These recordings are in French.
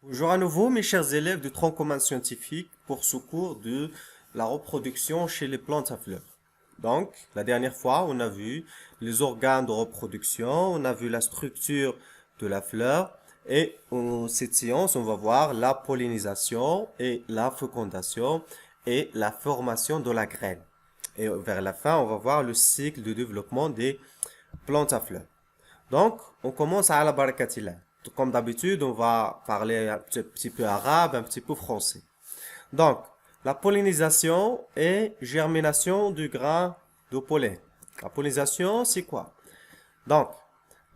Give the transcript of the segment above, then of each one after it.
Bonjour à nouveau mes chers élèves du tronc commun scientifique pour ce cours de la reproduction chez les plantes à fleurs. Donc, la dernière fois, on a vu les organes de reproduction, on a vu la structure de la fleur et en cette séance, on va voir la pollinisation et la fécondation et la formation de la graine. Et vers la fin, on va voir le cycle de développement des plantes à fleurs. Donc, on commence à la barakatillah. Comme d'habitude, on va parler un petit peu arabe, un petit peu français. Donc, la pollinisation et germination du grain de pollen. La pollinisation, c'est quoi? Donc,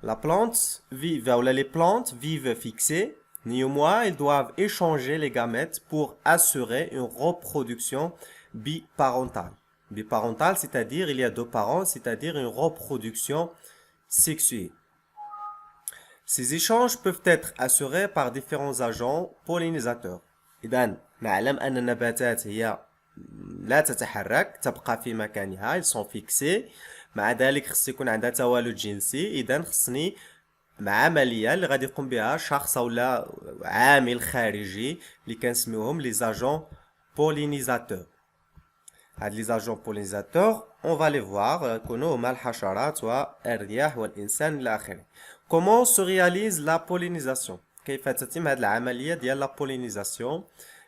la plante vive, ou les plantes vivent fixées. Néanmoins, elles doivent échanger les gamètes pour assurer une reproduction biparentale. Biparentale, c'est-à-dire il y a deux parents, c'est-à-dire une reproduction sexuée. Ces échanges peuvent être assurés par différents agents pollinisateurs. إذن نعلم أن النباتات هي لا تتحرك تبقى في مكانها. Ils sont fixés. مع ذلك خص يكون عندها توالد جنسي. إذن خصني مع عملية اللي غادي يقوم بها شخص أو عامل خارجي اللي كنسميوهم les agents pollinisateurs. Les agents pollinisateurs, on va les voir, كونوا الحشرات والرياح والإنسان إلى آخره. Comment se réalise la pollinisation? كيف تتم هذه العملية ديال la pollinisation?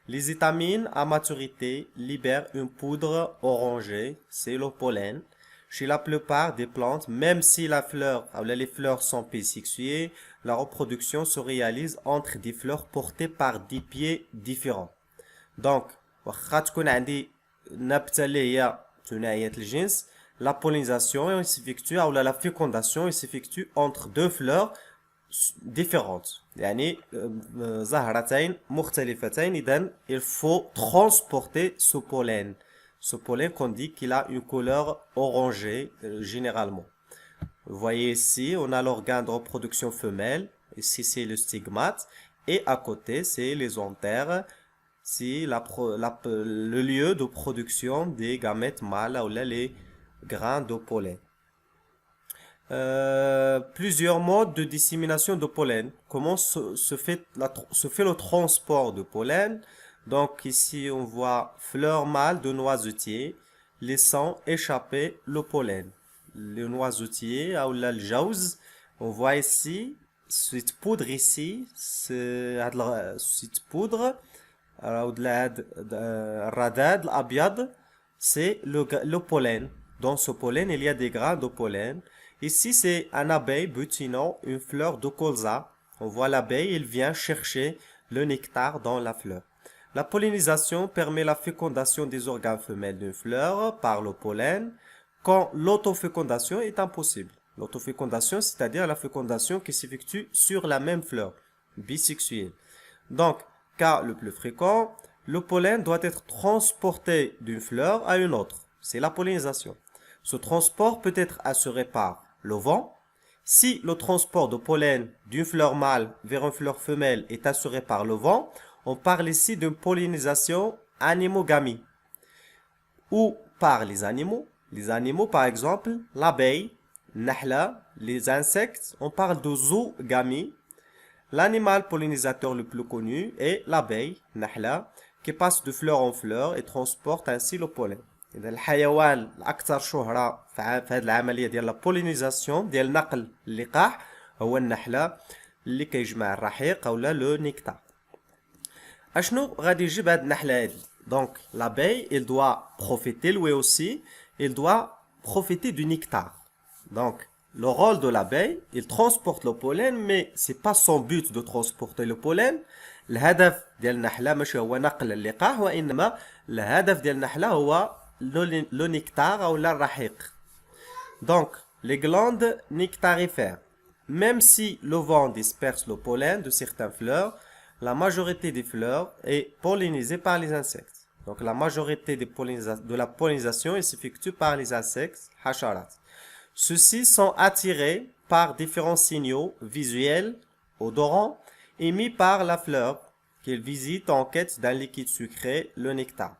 Les étamines à maturité libèrent une poudre orangée, c'est le pollen. Chez la plupart des plantes, même si la fleur, les fleurs sont bisexuées, la reproduction se réalise entre des fleurs portées par des pieds différents. Donc, واخا تكون عندي نبتة اللي هي ثنائية الجنس, la pollinisation s'effectue ou la fécondation s'effectue entre deux fleurs différentes. يعني زهرتين مختلفتين. إذن il faut transporter ce pollen. Ce pollen qu'on dit qu'il a une couleur orangée généralement. Vous voyez ici, on a l'organe de reproduction femelle. Ici, c'est le stigmate. Et à côté, c'est les anthères. C'est le lieu de production des gamètes mâles ou les grains de pollen. Plusieurs modes de dissémination de pollen. Comment se fait le transport de pollen? Donc ici on voit fleurs mâles de noisetier laissant échapper le pollen. Le noisetier ou le jauz, on voit ici cette poudre ici, cette poudre الرذاذ الأبيض, c'est le pollen. Dans ce pollen, il y a des grains de pollen. Ici, c'est un abeille butinant une fleur de colza. On voit l'abeille, il vient chercher le nectar dans la fleur. La pollinisation permet la fécondation des organes femelles d'une fleur par le pollen quand l'autofécondation est impossible. L'autofécondation, c'est-à-dire la fécondation qui s'effectue sur la même fleur, bisexuelle. Donc, cas le plus fréquent, le pollen doit être transporté d'une fleur à une autre. C'est la pollinisation. Ce transport peut être assuré par le vent. Si le transport de pollen d'une fleur mâle vers une fleur femelle est assuré par le vent, on parle ici d'une pollinisation anémogamie. Ou par les animaux. Les animaux, par exemple, l'abeille, nahla, les insectes, on parle de zoogamie. L'animal pollinisateur le plus connu est l'abeille, nahla, qui passe de fleur en fleur et transporte ainsi le pollen. إذا الحيوان الأكثر شهرة في هذه العملية ديال la pollinisation ديال نقل اللقاح هو النحلة اللي كيجمع الرحيق أو لو نيكتار. أشنو غادي يجيب هاد النحلة هادي؟ Donc l'abeille, il doit profiter lui aussi, il doit profiter du nectar. Donc le rôle de l'abeille, il transporte le pollen, mais c'est pas son but de transporter le pollen. الهدف ديال النحلة ماشي هو نقل اللقاح وإنما الهدف ديال النحلة هو le nectar ou الرحيق. Donc les glandes nectarifères, même si le vent disperse le pollen de certaines fleurs, la majorité des fleurs est pollinisée par les insectes. Donc la majorité de la pollinisation s'effectue par les insectes, hasharat. Ceux-ci sont attirés par différents signaux visuels, odorants, émis par la fleur qu'ils visitent en quête d'un liquide sucré, le nectar.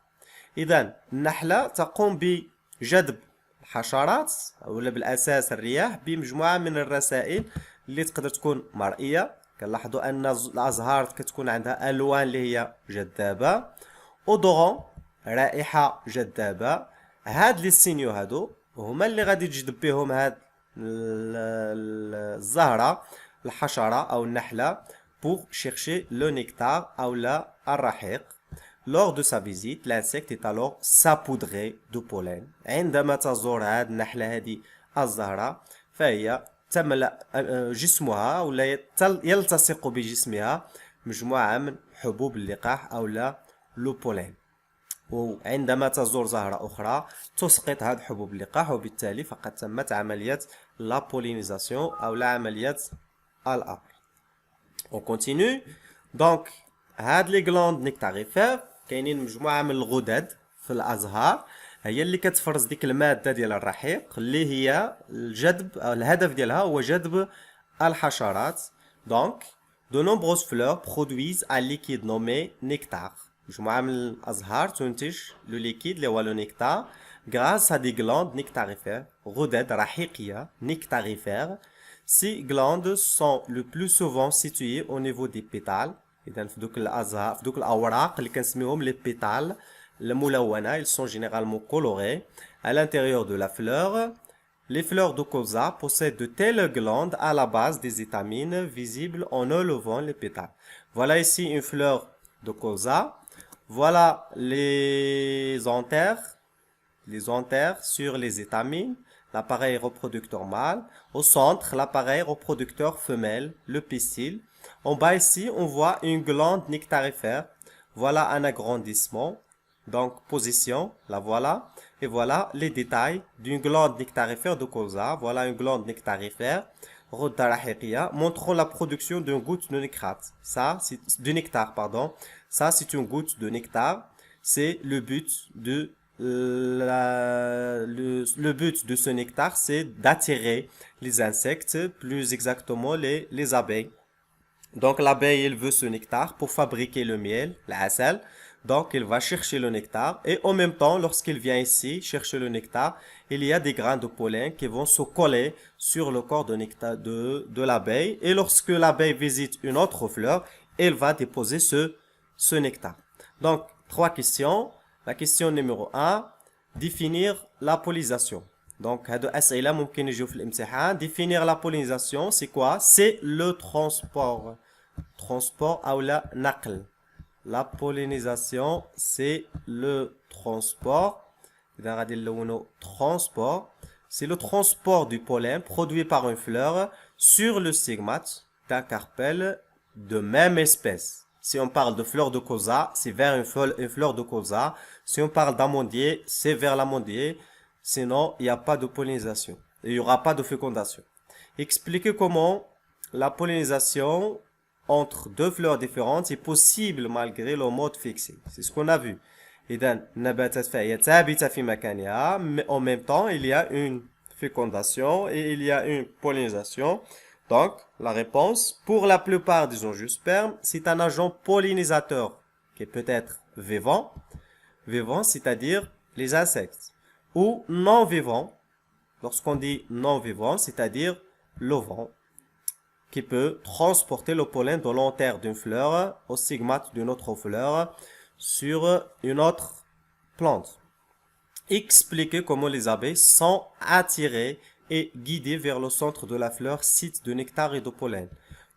إذن النحلة تقوم بجذب الحشرات ولا بالأساس الرياح بمجموعة من الرسائل اللي تقدر تكون مرئية كنلاحظوا ان الازهار كتكون عندها الوان اللي هي جذابه. اودورون رائحه جذابه. هاد لي سينيو هادو هما اللي غادي تجذب بهم هاد الزهره الحشره او النحله pour chercher le nectar ou la الرحيق. Lors de sa visite, l'insecte est alors saupoudré de pollen. عندما تزور هذه النحلة هذه الزهرة فهي تملأ جسمها ولا يلتصق بجسمها مجموعة من حبوب اللقاح أو لا لو بولين. وعندما تزور زهرة أخرى تسقط هذه حبوب اللقاح وبالتالي فقد تمت عملية لا بولينيزاسيون أو لا عملية الأمر. On continue. Donc هاد لي غلاند نيكتاريفير كاينين مجموعه من الغدد في الازهار هي اللي كتفرز ديك الماده ديال الرحيق اللي هي الجذب الهدف ديالها هو جذب الحشرات. دونك de nombreuses fleurs produisent un liquide nommé nectar. مجموعه من الازهار تنتج لو ليكيد اللي هو لو نيكتار grâce à des glandes nectarifères غدد رحيقيه nectarifères. Ces glandes sont le plus souvent situées au niveau des pétales. إذا في دوك الأزهار في دوك الأوراق اللي كنسميوهم لي بيتال الملونة. Ils sont généralement colorés. À l'intérieur de la fleur, les fleurs de colza possèdent de telles glandes à la base des étamines visibles en enlevant les pétales. Voilà ici une fleur de colza. Voilà les anthères sur les étamines, l'appareil reproducteur mâle. Au centre, l'appareil reproducteur femelle, le pistil. En bas ici, on voit une glande nectarifère. Voilà un agrandissement. Donc, position, la voilà. Et voilà les détails d'une glande nectarifère de colza. Voilà une glande nectarifère, montrant la production d'une goutte de nectar. Ça, c'est une goutte de nectar. C'est le but de le but de ce nectar, c'est d'attirer les insectes, plus exactement les abeilles. Donc l'abeille, elle veut ce nectar pour fabriquer le miel, l'asal. Donc elle va chercher le nectar et en même temps, lorsqu'elle vient ici chercher le nectar, il y a des grains de pollen qui vont se coller sur le corps de nectar de l'abeille. Et lorsque l'abeille visite une autre fleur, elle va déposer ce nectar. Donc, 3 questions. La question numéro 1, définir la pollinisation. Donc, هادو أسئلة ممكن يجوا في الامتحان. Définir la pollinisation, c'est quoi? C'est le transport. Transport ou la نقل. La pollinisation, c'est le transport. إذا غادي نلونو transport. C'est le transport du pollen produit par une fleur sur le stigmate d'un carpel de même espèce. Si on parle de fleur de colza, c'est vers une fleur de colza. Si on parle d'amandier, c'est vers l'amandier. Sinon, il n'y a pas de pollinisation. Il n'y aura pas de fécondation. Expliquez comment la pollinisation entre deux fleurs différentes est possible malgré le mode fixé. C'est ce qu'on a vu. إذن النباتات فهي ثابتة في مكانها, mais en même temps, il y a une fécondation et il y a une pollinisation. Donc, la réponse, pour la plupart des angiospermes, c'est un agent pollinisateur qui peut être vivant, c'est-à-dire les insectes, ou non vivant. Lorsqu'on dit non vivant, c'est-à-dire le vent, qui peut transporter le pollen de l'antère d'une fleur au stigmate d'une autre fleur sur une autre plante. Expliquez comment les abeilles sont attirées et guidées vers le centre de la fleur, site de nectar et de pollen.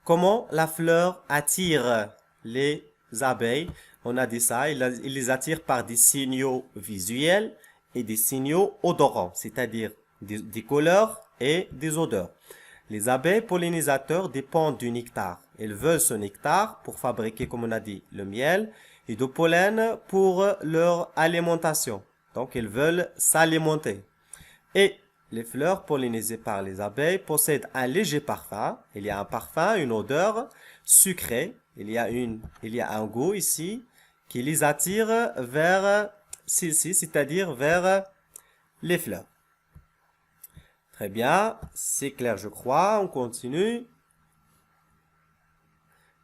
Comment la fleur attire les abeilles? On a dit ça, il les attire par des signaux visuels et des signaux odorants, c'est-à-dire des couleurs et des odeurs. Les abeilles pollinisateurs dépendent du nectar. Elles veulent ce nectar pour fabriquer, comme on a dit, le miel et du pollen pour leur alimentation. Donc, elles veulent s'alimenter. Et les fleurs pollinisées par les abeilles possèdent un léger parfum. Il y a un parfum, une odeur sucrée. Il y a un goût ici qui les attire vers celle-ci, c'est-à-dire vers les fleurs. Très bien, c'est clair je crois, on continue.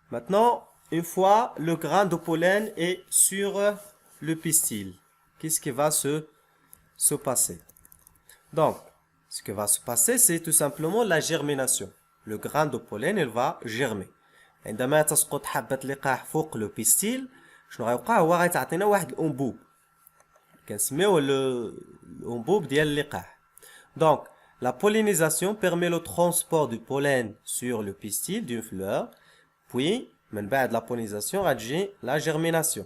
Maintenant, une fois le grain de pollen est sur le pistil, qu'est-ce qui va se passer? Donc, ce qui va se passer, c'est tout simplement la germination. Le grain de pollen, il va germer. عندما تسقط حبة لقاح فوق لو بيستيل شنو غيوقع هو غيتعطينا واحد الأنبوب كنسميوه الأنبوب ديال اللقاح. Donc, la pollinisation permet le transport du pollen sur le pistil d'une fleur, puis, من بعد la pollinisation غتجي la germination.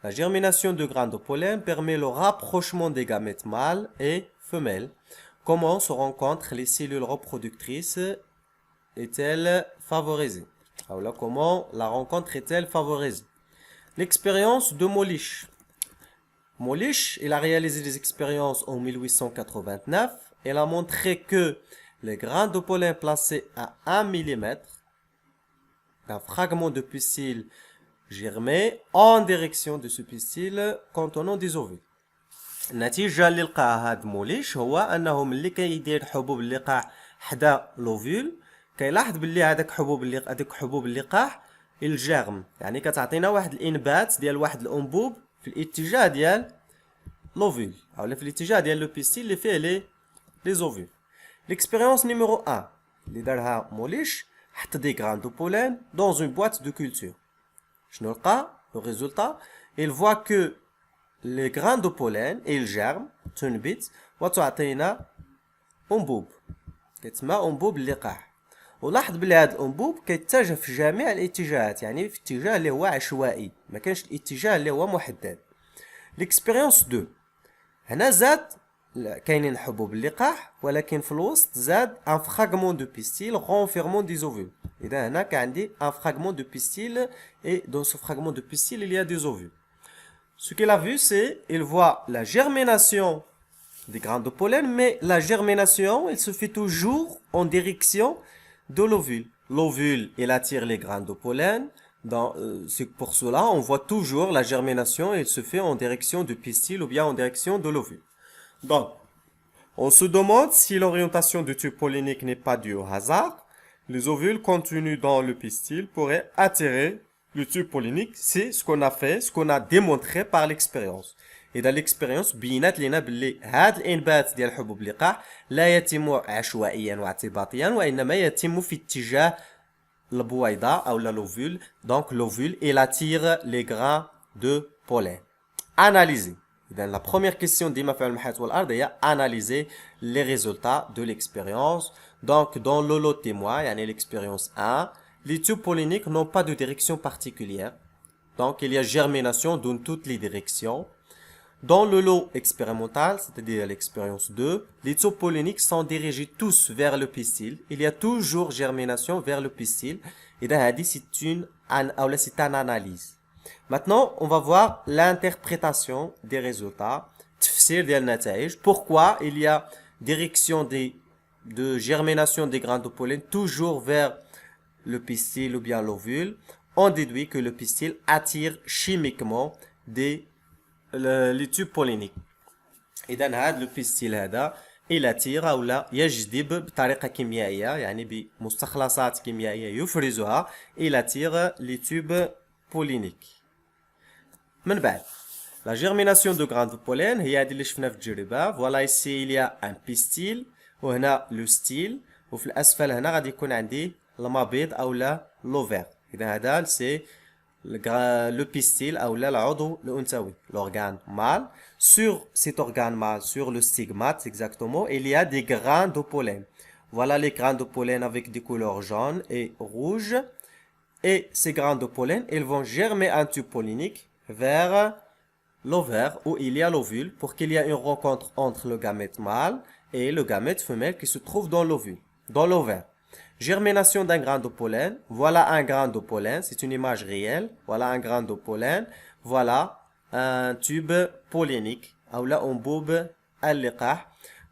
La germination de grains de pollen permet le rapprochement des gamètes mâles et femelles. Comment se rencontrent les cellules reproductrices est-elle favorisée? Alors, comment la rencontre est-elle favorisée? L'expérience de Molich. Molich, il a réalisé des expériences en 1889. Il a montré que les grains de pollen placés à 1 mm d'un fragment de pistil germé en direction de ce pistil contenant des ovules. النتيجة اللي لقاها هاد موليش هو انه ملي كيدير حبوب اللقاح حدا لوفول كيلاحظ باللي هذاك حبوب اللقاح الجرم يعني كتعطينا واحد الانبات ديال واحد الانبوب في الاتجاه ديال l'ovule ou في الاتجاه ديال لو بيستيل اللي فيه لي اوفول. L'expérience numéro 1 اللي دارها موليش حط دي grains de pollen dans une boîte de culture. شنو لقى le résultat? Il voit que les grains de pollen ils germent تنبت وتعطينا انبوب كيتسمى انبوب اللقاح. ولاحظ بلي هذا الانبوب كيتجه في جميع الاتجاهات يعني في اتجاه اللي هو عشوائي ما كانش الاتجاه اللي هو محدد. L'expérience 2 هنا زاد كاينين حبوب اللقاح ولكن في الوسط زاد ان فراغمون دو بيستيل renfermant des ovules. اذا هنا كان عندي ان فراغمون دو بيستيل et dans ce fragment de pistil il y a des ovules. Ce qu'il a vu c'est il voit la germination des grains de pollen mais la germination elle se fait toujours en direction de l'ovule. L'ovule il attire les grains de pollen. C'est pour cela on voit toujours la germination elle se fait en direction du pistil ou bien en direction de l'ovule. Donc, on se demande si l'orientation du tube pollinique n'est pas due au hasard. Les ovules contenus dans le pistil pourraient attirer le tube pollinique. C'est ce qu'on a fait, ce qu'on a démontré par l'expérience. Et dans l'expérience, بينات لنا باللي هذا الانبات ديال حبوب اللقاح لا يتم عشوائيا واعتباطيا وانما يتم في اتجاه البويضة او l'ovule. Donc l'ovule il attire les grains de pollen. Analyser. La première question ديما في علم الحياة والأرض هي analyser les résultats de l'expérience. Donc dans le lot témoin, يعني l'expérience 1, les tubes polliniques n'ont pas de direction particulière. Donc il y a germination dans toutes les directions. Dans le lot expérimental, c'est-à-dire l'expérience 2, les tubes polliniques sont dirigés tous vers le pistil. Il y a toujours germination vers le pistil. Et là, c'est une analyse. Maintenant, on va voir l'interprétation des résultats. تفسير ديال النتائج. Pourquoi il y a direction de germination des grains de pollen toujours vers le pistil ou bien l'ovule? On déduit que le pistil attire chimiquement les tubes polliniques. إذا هذا البيستيل هذا il attire أو لا يجذب بطريقة كيميائية يعني بمستخلصات كيميائية يفرزها il attire les tubes polliniques. من بعد la germination de grains de pollen هي هذه اللي شفنا في التجربة. Voilà ici il y a un pistil وهنا le style وفي الأسفل هنا غادي يكون عندي المبيض أو لا l'ovaire. إذا هذا c'est le pistil ou l'organe الأنثوي, l'organe mâle. Sur cet organe mâle, sur le stigmate exactement, il y a des grains de pollen. Voilà les grains de pollen avec des couleurs jaunes et rouges. Et ces grains de pollen, ils vont germer un tube pollinique vers l'ovaire où il y a l'ovule pour qu'il y ait une rencontre entre le gamète mâle et le gamète femelle qui se trouve dans l'ovule, dans l'ovaire. Germination d'un grain de pollen. Voilà un grain de pollen. C'est une image réelle. Voilà un grain de pollen. Voilà un tube pollinique. Ou là, un boube al-liqah.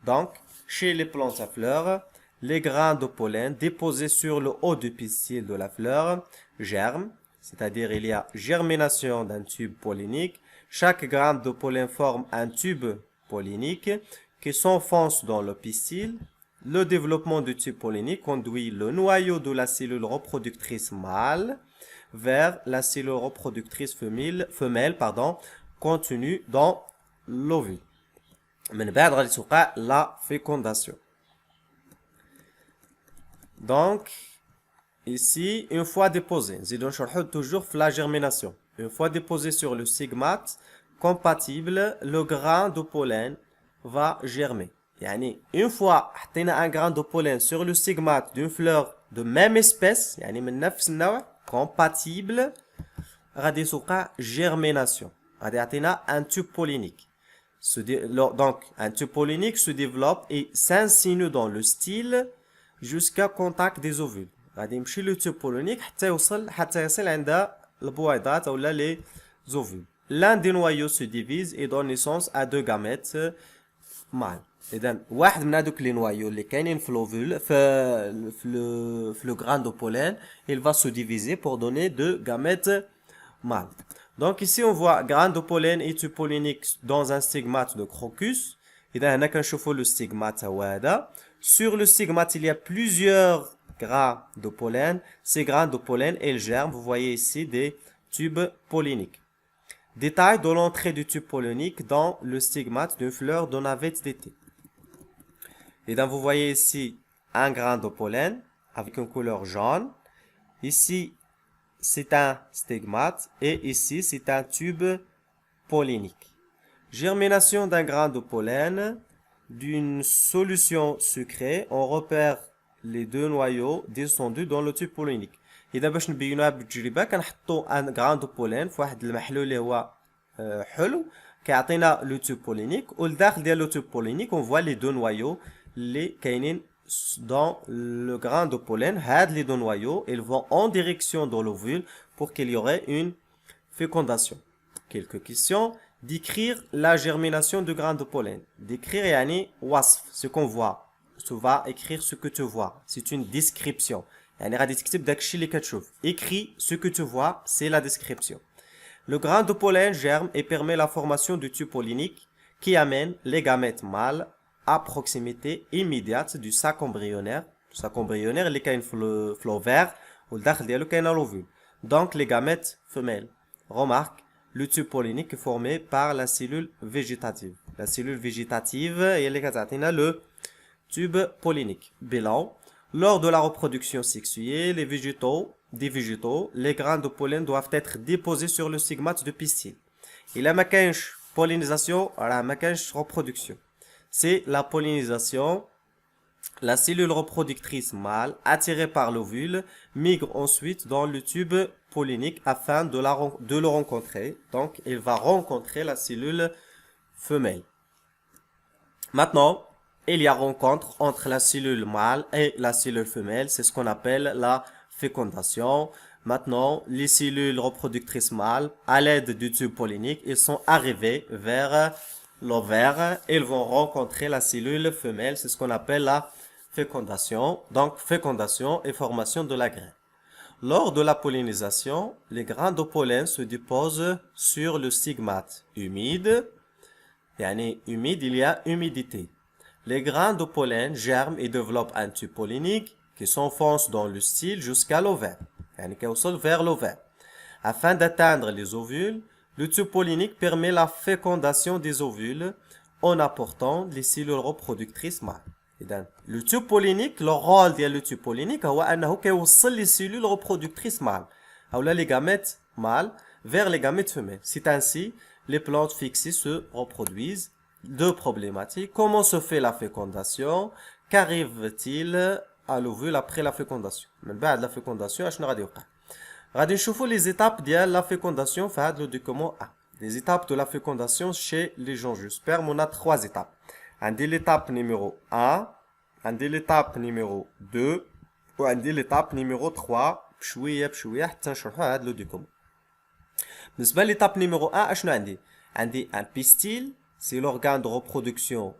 Donc, chez les plantes à fleurs, les grains de pollen déposés sur le haut du pistil de la fleur germent. C'est-à-dire, il y a germination d'un tube pollinique. Chaque grain de pollen forme un tube pollinique qui s'enfonce dans le pistil. Le développement du tube pollinique conduit le noyau de la cellule reproductrice mâle vers la cellule reproductrice femelle contenue dans l'ovule. من بعد غادي توقع la fécondation. Donc, ici, une fois déposé, toujours la germination. Une fois déposé sur le stigmate compatible, le grain de pollen va germer. يعني une fois حطينا un grain de pollen sur le stigmate d'une fleur de même espèce, يعني من نفس النوع compatible, غادي توقع germination. غادي يعطينا un tube pollinique. Donc, un tube pollinique se développe et s'insinue dans le style jusqu'à contact des ovules. غادي يمشي le tube pollinique حتى يصل عند البويضات أو les ovules. L'un des noyaux se divise et donne naissance à deux gamètes mâles. إذن واحد من هذوك les noyaux اللي كاينين في l'ovule في le grain de pollen, il va se diviser pour donner deux gamètes mâles. Donc ici on voit grain de pollen et tube pollinique dans un stigmate de crocus. إذا هنا كنشوفوا le stigmate هو هذا. Sur le stigmate il y a plusieurs grains de pollen. Ces grains de pollen elles germent. Vous voyez ici des tubes polliniques. Détail de l'entrée du tube pollinique dans le stigmate d'une fleur de navette d'été. Et donc vous voyez ici un grain de pollen avec une couleur jaune. Ici c'est un stigmate et ici c'est un tube pollinique. Germination d'un grain de pollen d'une solution sucrée. On repère les deux noyaux descendus dans le tube pollinique. إذا باش نبينوها بالتجربة كنحطوا ان غران دو بولين في واحد المحلول اللي هو حلو كيعطينا لو تيوب بولينيك والداخل ديال لو تيوب بولينيك on voit les deux noyaux اللي كاينين dans le grain de pollen. هاد les deux noyaux ils vont en direction de l'ovule pour qu'il y aurait une fécondation. Quelques questions. Décrire la germination du grain de pollen. Décrire يعني وصف ce qu'on voit. Tu vas écrire ce que tu vois. C'est une description. يعني غادي تكتب داكشي اللي كتشوف. Écris ce que tu vois, c'est la description. Le grain de pollen germe et permet la formation du tube pollinique qui amène les gamètes mâles à proximité immédiate du sac embryonnaire. Le sac embryonnaire اللي كاين في l'ovaire والداخل ديالو كاينه l'ovule. Donc les gamètes femelles. Remarque, le tube pollinique est formé par la cellule végétative. La cellule végétative هي اللي كتعطينا le tube pollinique. Bilan. Lors de la reproduction sexuée, des végétaux, les grains de pollen doivent être déposés sur le stigmate de pistil. Il ما كاينش pollinisation, راه ما كاينش reproduction. C'est la pollinisation. La cellule reproductrice mâle, attirée par l'ovule, migre ensuite dans le tube pollinique afin de le rencontrer. Donc, il va rencontrer la cellule femelle. Maintenant, il y a rencontre entre la cellule mâle et la cellule femelle. C'est ce qu'on appelle la fécondation. Maintenant, les cellules reproductrices mâles, à l'aide du tube pollinique, ils sont arrivés vers l'ovaire. Ils vont rencontrer la cellule femelle. C'est ce qu'on appelle la fécondation. Donc, fécondation et formation de la graine. Lors de la pollinisation, les grains de pollen se déposent sur le stigmate humide. يعني humide, il y a humidité. Les grains de pollen germent et développent un tube pollinique qui s'enfonce dans le style jusqu'à l'ovaire. يعني كيوصل vers l'ovaire. Afin d'atteindre les ovules, le tube pollinique permet la fécondation des ovules en apportant les cellules reproductrices mâles. إذن le tube pollinique, le rôle ديال le tube pollinique هو أنه كيوصل les cellules reproductrices mâles أو les gamètes mâles vers les gamètes femelles. C'est ainsi les plantes fixées se reproduisent. Deux problématiques. Comment se fait la fécondation? Qu'arrive-t-il à l'ovule après la fécondation? من بعد la fécondation اشنو غادي يوقع؟ غادي نشوفوا les étapes ديال la fécondation في هذا le document A. Les étapes de la fécondation chez les angiospermes, on a 3 étapes. عندي l'étape numéro 1, عندي l'étape numéro 2 وعندي l'étape numéro 3 بشويه بشويه حتى نشرحوا هذا le document. بالنسبه l'étape numéro 1 اشنو عندي؟ عندي un pistil. C'est l'organe de reproduction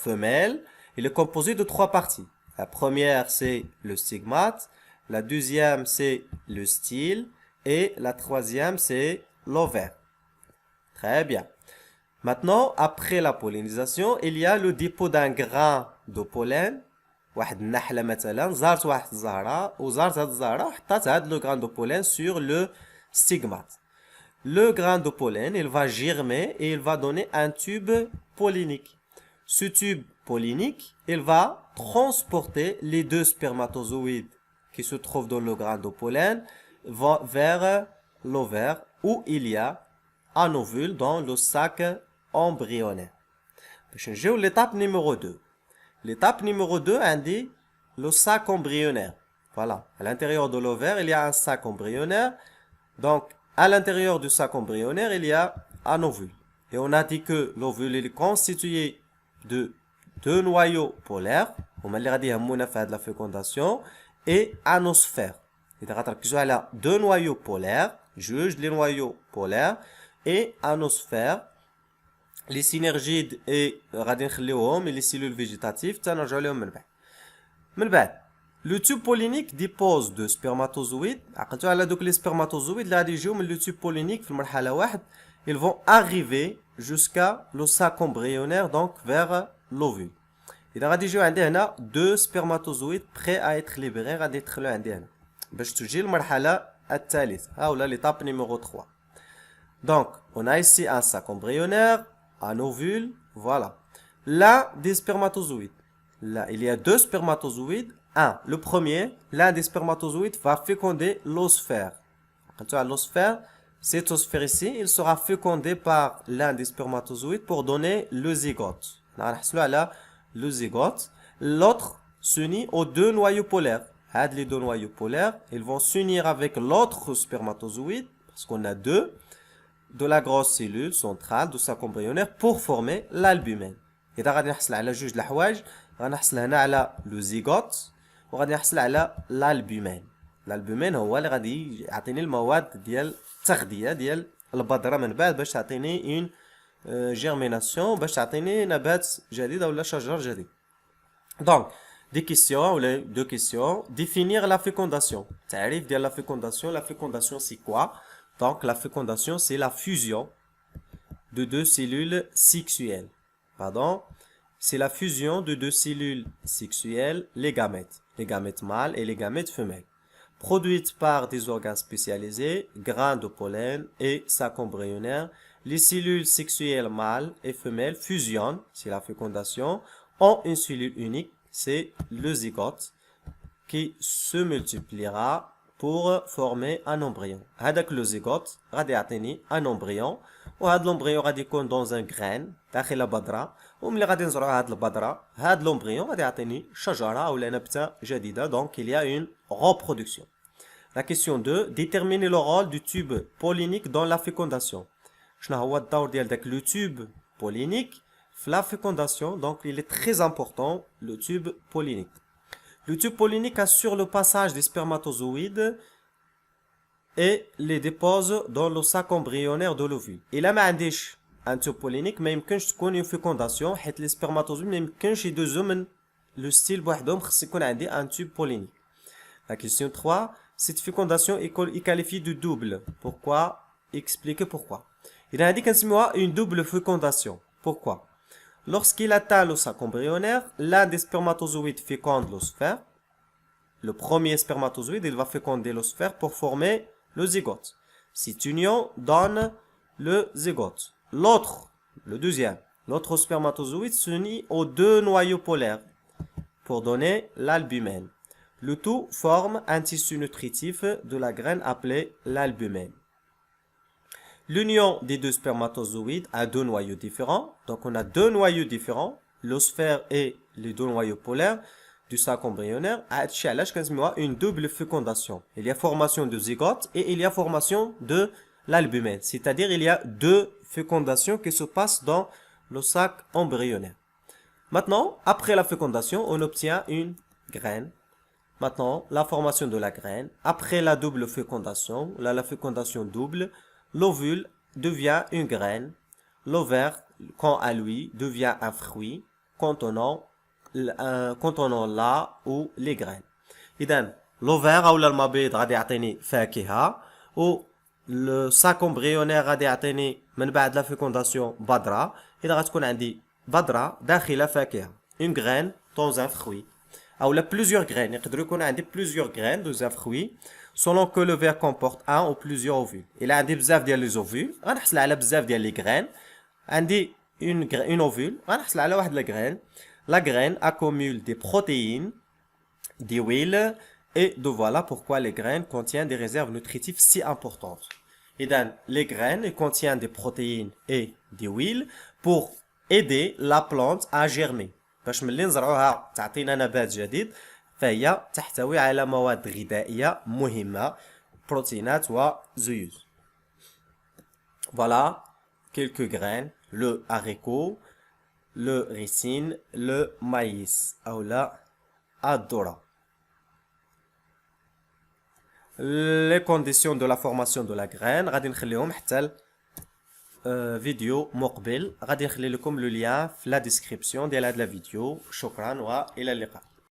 femelle. Il est composé de 3 parties. La première, c'est le stigmate. La deuxième, c'est le style. Et la troisième, c'est l'ovaire. Très bien. Maintenant, après la pollinisation, il y a le dépôt d'un grain de pollen. واحد النحلة مثلا زارت واحد الزهرة وزارت هاد الزهرة وحطات هاد le grain de pollen sur le stigmate. Le grain de pollen, il va germer et il va donner un tube pollinique. Ce tube pollinique, il va transporter les deux spermatozoïdes qui se trouve dans le grain de pollen va vers l'ovaire où il y a un ovule dans le sac embryonnaire. باش نجيو l'étape numéro 2. L'étape numéro 2 indique le sac embryonnaire. Voilà, à l'intérieur de l'ovaire, il y a un sac embryonnaire. Donc, à l'intérieur du sac embryonnaire, il y a un ovule. Et on a dit que l'ovule est constitué de deux noyaux polaires, هما اللي غادي يهمونا في هذه la fécondation, et un osphère. إذا غتركزوا على deux noyaux polaires, juge les noyaux polaires, et un osphère. Les synergides et غادي نخليوهم les cellules végétatives تنرجعوا لهم من بعد. من بعد le tube pollinique dépose de spermatozoïdes. عقلتوا على دوك les spermatozoïdes اللي غادي يجيو من le tube pollinique في المرحلة واحد. Ils vont arriver jusqu'à le sac embryonnaire, donc vers l'ovule. إذا غادي يجيو عندي هنا deux spermatozoïdes prêts à être libérés غادي يدخلوا عندي هنا باش تجي المرحلة الثالثة. ها ولا l'étape numéro 3. Donc, on a ici un sac embryonnaire, un ovule, voilà. L'un des spermatozoïdes. Là, il y a deux spermatozoïdes. Le premier, l'un des spermatozoïdes va féconder l'osphère. Quand tu as l'osphère, cet osphère ici, il sera fécondé par l'un des spermatozoïdes pour donner le zygote. Là, le zygote. L'autre s'unit aux deux noyaux polaires. Les deux noyaux polaires, ils vont s'unir avec l'autre spermatozoïde, parce qu'on a deux, de la grosse cellule centrale du sac embryonnaire pour former l'albumène. إذا غادي نحصل على جوج الحوايج غنحصل هنا على لو زيغوت وغادي نحصل على l'albumène. L'albumène هو اللي غادي يعطيني المواد ديال التغذية ديال البذرة من بعد باش تعطيني اون جيرميناسيون باش تعطيني نبات جديد ولا شجر جديد. دونك des questions ou les deux questions. Définir la fécondation. تعريف ديال la fécondation. La fécondation c'est quoi? Donc la fécondation c'est la fusion de deux cellules sexuelles. Pardon, c'est la fusion de deux cellules sexuelles, les gamètes mâles et les gamètes femelles, produites par des organes spécialisés, grains de pollen et sac embryonnaire. Les cellules sexuelles mâles et femelles fusionnent, c'est la fécondation, en une cellule unique, c'est le zygote, qui se multipliera pour former un embryon. هذاك le zygote غادي يعطيني un embryon وهذا l'embryon غادي يكون dans un grain داخل بذرة وملي غادي نزرعوا هذه البذرة هذا l'embryon غادي يعطيني شجرة أو نبتة جديدة. Donc il y a une reproduction. La question 2, déterminer le rôle du tube pollinique dans la fécondation. شنو هو الدور ديال داك le tube pollinique في la fécondation. Donc il est très important le tube pollinique. Le tube pollinique assure le passage des spermatozoïdes et les dépose dans le sac embryonnaire de l'ovule. إلا ما عنديش un tube pollinique ما يمكنش تكون une fécondation حيت les spermatozoïdes ما يمكنش يدوزو من le style بوحدهم خص يكون عندي un tube pollinique. La question 3, cette fécondation est qualifiée de double. Pourquoi? Expliquez pourquoi. إذا هذه كنسميوها une double fécondation. Pourquoi? Lorsqu'il atteint le sac embryonnaire, l'un des spermatozoïdes féconde l'osphère. Le premier spermatozoïde, il va féconder l'osphère pour former le zygote. Cette union donne le zygote. L'autre, le deuxième, l'autre spermatozoïde s'unit aux deux noyaux polaires pour donner l'albumène. Le tout forme un tissu nutritif de la graine appelé l'albumène. L'union des deux spermatozoïdes a deux noyaux différents. Donc on a deux noyaux différents, l'osphère et les deux noyaux polaires du sac embryonnaire. Une double fécondation. Il y a formation de zygote et il y a formation de l'albumène. C'est-à-dire il y a deux fécondations qui se passent dans le sac embryonnaire. Maintenant, après la fécondation, on obtient une graine. Maintenant, la formation de la graine. Après la double fécondation, la fécondation double, l'ovule devient une graine. L'ovaire, quant à lui, devient un fruit contenant la ou les graines. إذن l'ovaire أو المبيض غادي يعطيني فاكهة و le sac embryonnaire غادي يعطيني من بعد la fécondation بذرة. إذا غتكون عندي بذرة داخلها فاكهة une graine dans un fruit أو plusieurs graines. يقدروا يكون عندي plusieurs graines dans un fruit selon que l'ovaire comporte un ou plusieurs ovules. إلا عندي بزاف ديال les ovules غنحصل على بزاف ديال les graines. عندي une ovule غنحصل على واحد la graine. La graine accumule des protéines, des huiles Et de voilà pourquoi les graines contiennent des réserves nutritives si importantes. Et donc, les graines contiennent des protéines et des huiles pour aider la plante à germer. باش ملي نزرعوها تعطينا نبات جديد فهي تحتوي على مواد غذائية مهمة بروتينات وزيوت. Voilà quelques graines, le haricot, le ricin, le maïs ou la الذرة. Les conditions de la formation de la graine غادي نخليهم حتى فيديو مقبل. غادي نخلي لكم لو ليان في لا ديسكريبسيون ديال هاد لا فيديو. شكرا والى اللقاء.